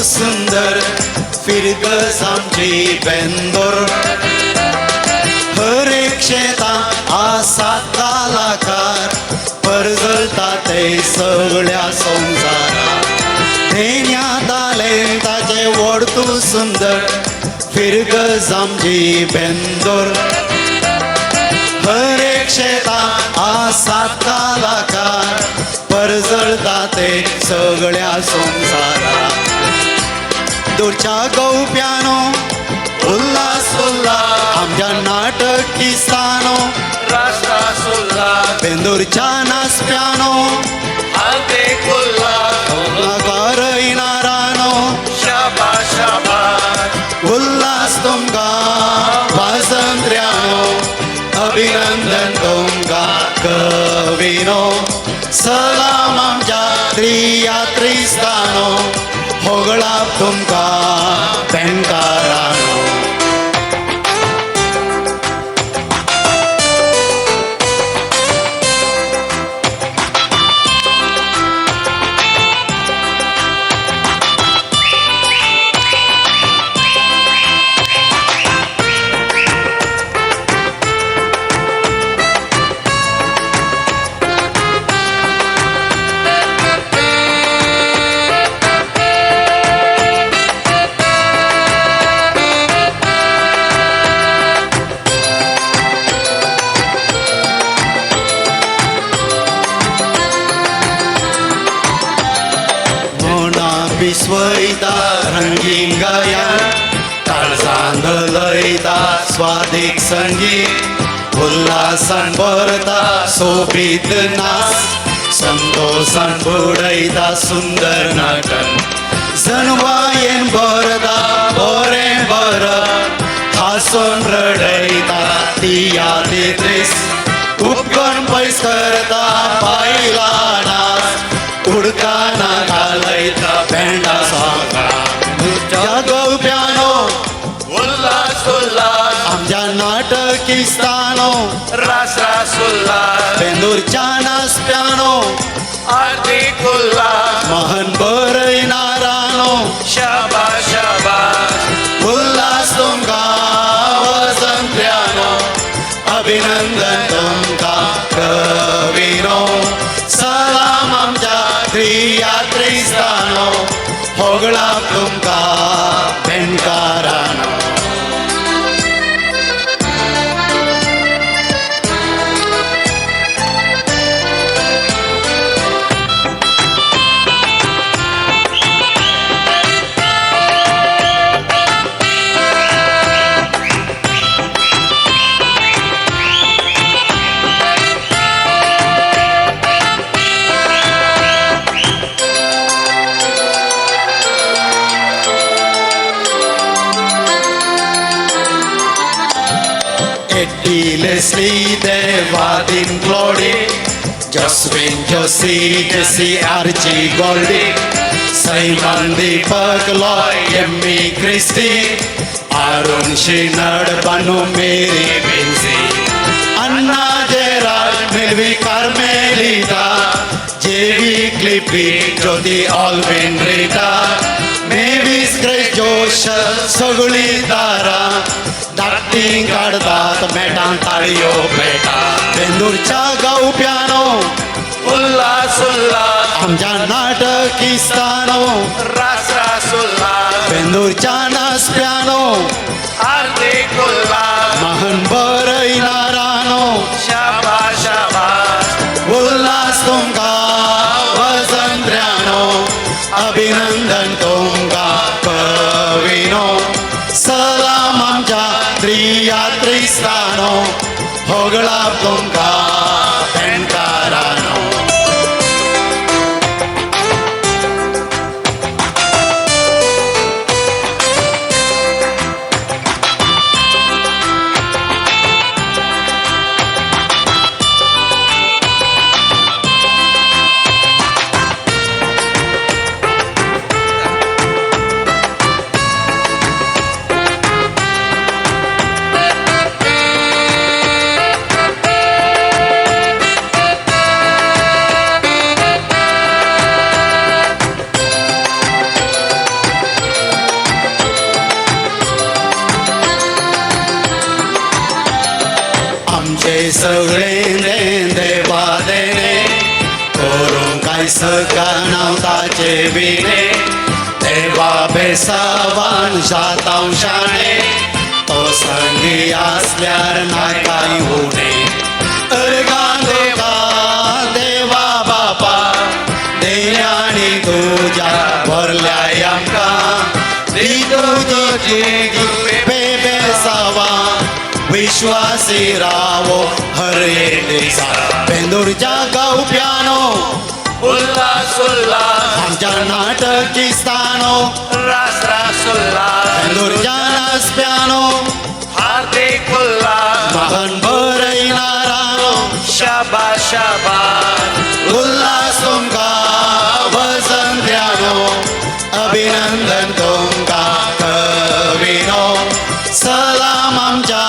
सुंदर फिरकस आमची बेंदोर हर एक शेतां आसात कलाकार परजळटा ते सगळ्या संवसारात धेन्या तालेंताचे व्हडतू सुंदर फिरकस आमची बेंदोर हर एक शेतां आसात कलाकार परजळटा ते सगळ्या संवसारात दूरच्या गौप्यानो उल्हास उल्हास आमच्या नाटकिस्तानो राष्ट्रास उल्हास बेंदूरच्या नाचप्यानो हार्दिक उल्हास नाकारय नारानो शाबास शाबास उल्हास तुमकां वासंत्र्यानो अभिनंदन तुमकां कविनो सलाम आमच्या त्रियात्रिस्तानो होगळाप तुमकां पेंकारानो विस्वयता रंगीन गायन काळजांत लयता स्वादीक संगीत उल्हासान भरता सोबीत नाच संतोषान बुडयता सुंदर नाटक जनवायेन भरता बरें बरं हांसून रडयता तिया तेत्रीस उपकण पयस करता पायला नाच उडकाना घालयता बँडा सोंगा तुमच्या गौप्यानो उल्हास उल्हास आमच्या नाटकिस्तानो राष्ट्रास उल्हास बेंदूरच्या नाचप्यानो हार्दिक उल्हास महन बरय नारानो शाबास शाबास उल्हास तुमकां वसंत्र्यानो अभिनंदन तुमकां कविनो सलाम आमच्या त्रियात्रिस्तानो होगळाप तुमकां बेंकारानो Leslie, Devadin, Glory, Josephine, Josie, Jessie, Archie, Goldie, Simon, Deepak, Lloyd, Emmy, Christy, Arun, Shinad, Banu, Mary, Binzi, Anna, Gerald, Milvi, Carmelita, J.V. Clippy, Jyoti, Alvin, Rita, Mavis, Grace, Josh, Soguli, Dara, दाटी काढतात मेटान ताळयो PETA बेंदूरच्या गौप्यानो Ulhas Ulhas आमच्या नाटकिस्तानो राष्ट्रास उल्हास बेंदूरच्या नाचप्यानो हार्दिक उल्हास महन बरय नारानो शाबास शाबास उल्हास तुमकां वसंत्र्यानो अभिनंदन तुमकां कविनो सलाम आमच्या त्रियात्रिस्तानो होगळाप तुमकां पेंकारानो सगळे देवा देणे करून काय सका नावताचे विणे देवा बेसावान शातांशाणे तो संगी असल्यार नाय काय होणे अर्गा देवा देवा बापा देण्याने तुझ्या भरल्या आमकां दी तुझी बेसावा विश्वासी रावो हर एक दिसा बेंदूरच्या गावप्यानो उल्हास उल्हास आमच्या नाटकी स्थानो रास रास उल्हास बेंदूरच्या नाचप्यानो हार्दिक उल्हास महान बरयणारानो शाबास शाबास उल्हास तुमकां वसंत्र्यानो अभिनंदन तुमकां कविनो सलाम आमच्या